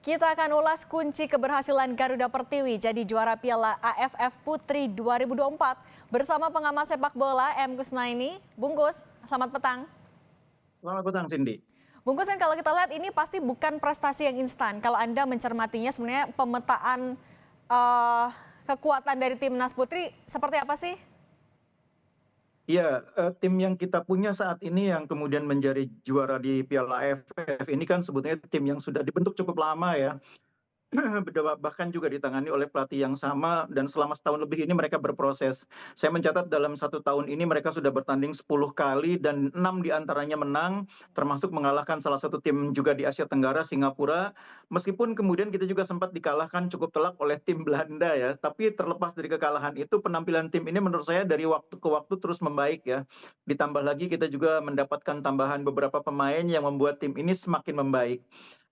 Kita akan ulas kunci keberhasilan Garuda Pertiwi jadi juara Piala AFF Putri 2024 bersama pengamat sepak bola M. Kusnaini. Bungkus, selamat petang. Selamat petang, Cindy. Bungkus, kan kalau kita lihat ini pasti bukan prestasi yang instan. Kalau Anda mencermatinya sebenarnya pemetaan kekuatan dari Timnas Putri seperti apa sih? Iya, tim yang kita punya saat ini yang kemudian menjadi juara di Piala AFF ini kan sebetulnya tim yang sudah dibentuk cukup lama ya. Bahkan juga ditangani oleh pelatih yang sama dan selama setahun lebih ini mereka berproses. Saya mencatat dalam 1 tahun ini mereka sudah bertanding 10 kali dan 6 diantaranya menang, termasuk mengalahkan salah satu tim juga di Asia Tenggara, Singapura. Meskipun kemudian kita juga sempat dikalahkan cukup telak oleh tim Belanda ya, tapi terlepas dari kekalahan itu penampilan tim ini menurut saya dari waktu ke waktu terus membaik ya. Ditambah lagi kita juga mendapatkan tambahan beberapa pemain yang membuat tim ini semakin membaik.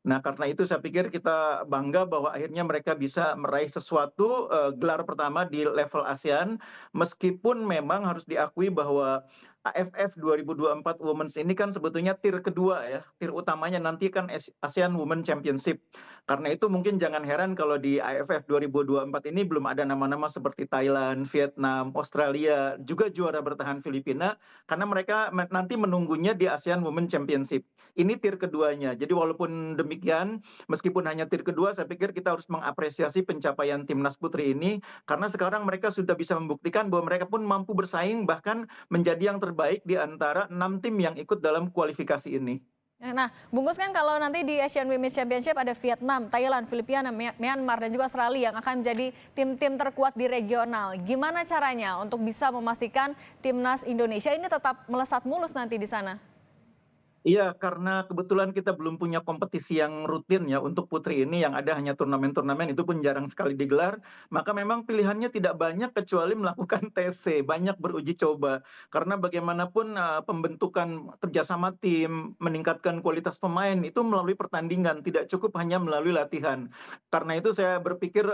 Nah, karena itu saya pikir kita bangga bahwa akhirnya mereka bisa meraih sesuatu, gelar pertama di level ASEAN, meskipun memang harus diakui bahwa AFF 2024 Womens ini kan sebetulnya tier kedua ya, tier utamanya nanti kan ASEAN Women Championship. Karena itu mungkin jangan heran kalau di AFF 2024 ini belum ada nama-nama seperti Thailand, Vietnam, Australia, juga juara bertahan Filipina, karena mereka nanti menunggunya di ASEAN Women Championship. Ini tier keduanya. Jadi walaupun demikian, meskipun hanya tier kedua, saya pikir kita harus mengapresiasi pencapaian Timnas Putri ini, karena sekarang mereka sudah bisa membuktikan bahwa mereka pun mampu bersaing bahkan menjadi yang terbaik di antara 6 tim yang ikut dalam kualifikasi ini. Nah, Bungkus, kan kalau nanti di Asian Women's Championship ada Vietnam, Thailand, Filipina, Myanmar, dan juga Australia yang akan menjadi tim-tim terkuat di regional. Gimana caranya untuk bisa memastikan Timnas Indonesia ini tetap melesat mulus nanti di sana? Iya, karena kebetulan kita belum punya kompetisi yang rutin ya untuk putri ini, yang ada hanya turnamen-turnamen, itu pun jarang sekali digelar, maka memang pilihannya tidak banyak kecuali melakukan TC, banyak beruji coba. Karena bagaimanapun pembentukan kerjasama tim, meningkatkan kualitas pemain itu melalui pertandingan, tidak cukup hanya melalui latihan. Karena itu saya berpikir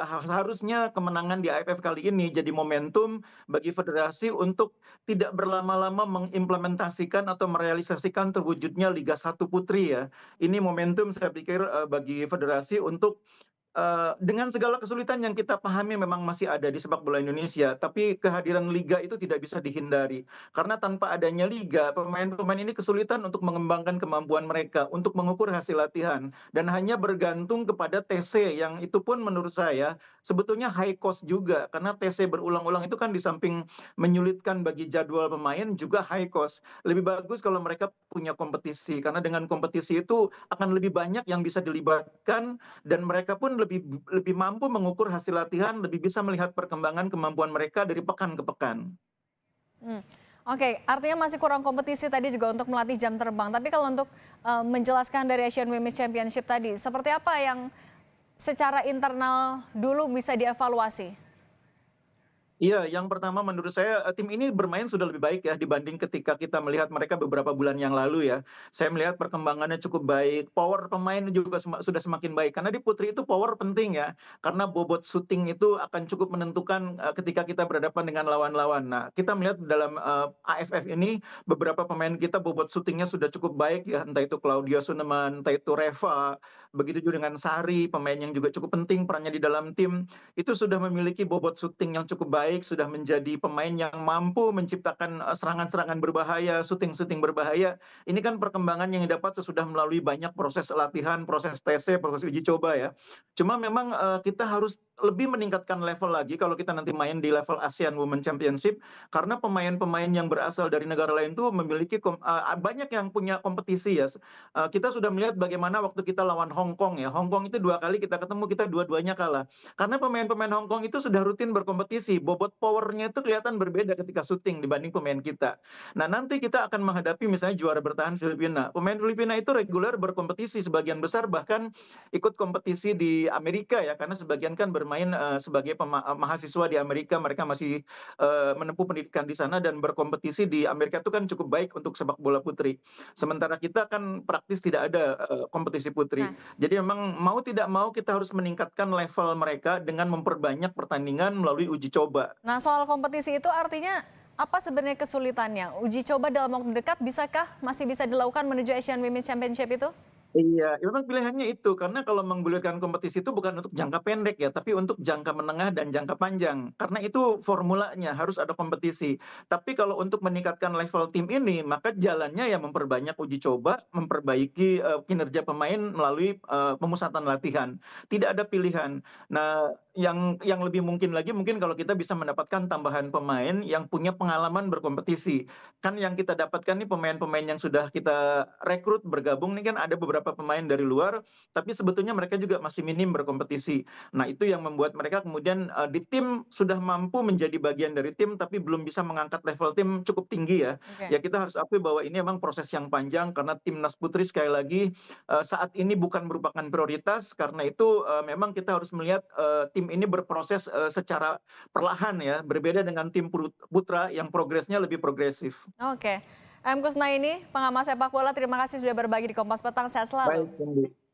harusnya kemenangan di AFF kali ini jadi momentum bagi federasi untuk tidak berlama-lama mengimplementasikan atau merealisasikan terwujudnya Liga 1 Putri ya. Ini momentum saya pikir bagi federasi untuk dengan segala kesulitan yang kita pahami memang masih ada di sepak bola Indonesia, tapi kehadiran liga itu tidak bisa dihindari. Karena tanpa adanya liga, pemain-pemain ini kesulitan untuk mengembangkan kemampuan mereka, untuk mengukur hasil latihan, dan hanya bergantung kepada TC yang itu pun menurut saya sebetulnya high cost juga, karena TC berulang-ulang itu kan di samping menyulitkan bagi jadwal pemain juga high cost. Lebih bagus kalau mereka punya kompetisi, karena dengan kompetisi itu akan lebih banyak yang bisa dilibatkan dan mereka pun lebih mampu mengukur hasil latihan, lebih bisa melihat perkembangan kemampuan mereka dari pekan ke pekan. Oke, artinya masih kurang kompetisi tadi juga untuk melatih jam terbang. Tapi kalau untuk menjelaskan dari Asian Women's Championship tadi, seperti apa yang secara internal dulu bisa dievaluasi? Iya, yang pertama menurut saya tim ini bermain sudah lebih baik ya dibanding ketika kita melihat mereka beberapa bulan yang lalu ya. Saya melihat perkembangannya cukup baik, power pemain juga sudah semakin baik. Karena di putri itu power penting ya, karena bobot shooting itu akan cukup menentukan ketika kita berhadapan dengan lawan-lawan. Nah, kita melihat dalam AFF ini beberapa pemain kita bobot shootingnya sudah cukup baik ya, entah itu Claudia Suneman, entah itu Reva, begitu juga dengan Sari, pemain yang juga cukup penting perannya di dalam tim, itu sudah memiliki bobot shooting yang cukup baik, sudah menjadi pemain yang mampu menciptakan serangan-serangan berbahaya, shooting-shooting berbahaya. Ini kan perkembangan yang didapat sesudah melalui banyak proses latihan, proses TC, proses uji coba ya. Cuma memang kita harus lebih meningkatkan level lagi kalau kita nanti main di level ASEAN Women Championship, karena pemain-pemain yang berasal dari negara lain itu memiliki banyak yang punya kompetisi ya. Kita sudah melihat bagaimana waktu kita lawan Hong Kong ya. Hong Kong itu 2 kali kita ketemu, kita dua-duanya kalah. Karena pemain-pemain Hong Kong itu sudah rutin berkompetisi, bobot powernya itu kelihatan berbeda ketika syuting dibanding pemain kita. Nah, nanti kita akan menghadapi misalnya juara bertahan Filipina. Pemain Filipina itu reguler berkompetisi, sebagian besar bahkan ikut kompetisi di Amerika ya, karena sebagian kan bermain sebagai mahasiswa di Amerika, mereka masih menempuh pendidikan di sana dan berkompetisi di Amerika itu kan cukup baik untuk sepak bola putri. Sementara kita kan praktis tidak ada kompetisi putri. Nah, Jadi memang mau tidak mau kita harus meningkatkan level mereka dengan memperbanyak pertandingan melalui uji coba. nah, soal kompetisi itu artinya apa sebenarnya kesulitannya? Uji coba dalam waktu dekat masih bisa dilakukan menuju Asian Women's Championship itu? Iya, memang pilihannya itu, karena kalau menggulirkan kompetisi itu bukan untuk jangka pendek ya, tapi untuk jangka menengah dan jangka panjang. Karena itu formulanya, harus ada kompetisi. Tapi kalau untuk meningkatkan level tim ini, maka jalannya ya memperbanyak uji coba, memperbaiki, kinerja pemain melalui, pemusatan latihan. Tidak ada pilihan. Nah, yang lebih mungkin lagi mungkin kalau kita bisa mendapatkan tambahan pemain yang punya pengalaman berkompetisi. Kan yang kita dapatkan nih pemain-pemain yang sudah kita rekrut bergabung nih kan ada beberapa pemain dari luar, tapi sebetulnya mereka juga masih minim berkompetisi. Nah, itu yang membuat mereka kemudian, di tim sudah mampu menjadi bagian dari tim, tapi belum bisa mengangkat level tim cukup tinggi ya. Oke. Ya kita harus akui bahwa ini memang proses yang panjang karena timnas putri sekali lagi, saat ini bukan merupakan prioritas, karena itu, memang kita harus melihat, tim ini berproses, secara perlahan ya, berbeda dengan tim putra yang progresnya lebih progresif. Oke. M. Kusnaini, pengamat sepak bola, terima kasih sudah berbagi di Kompas Petang. Sehat selalu. Baik, Cindy.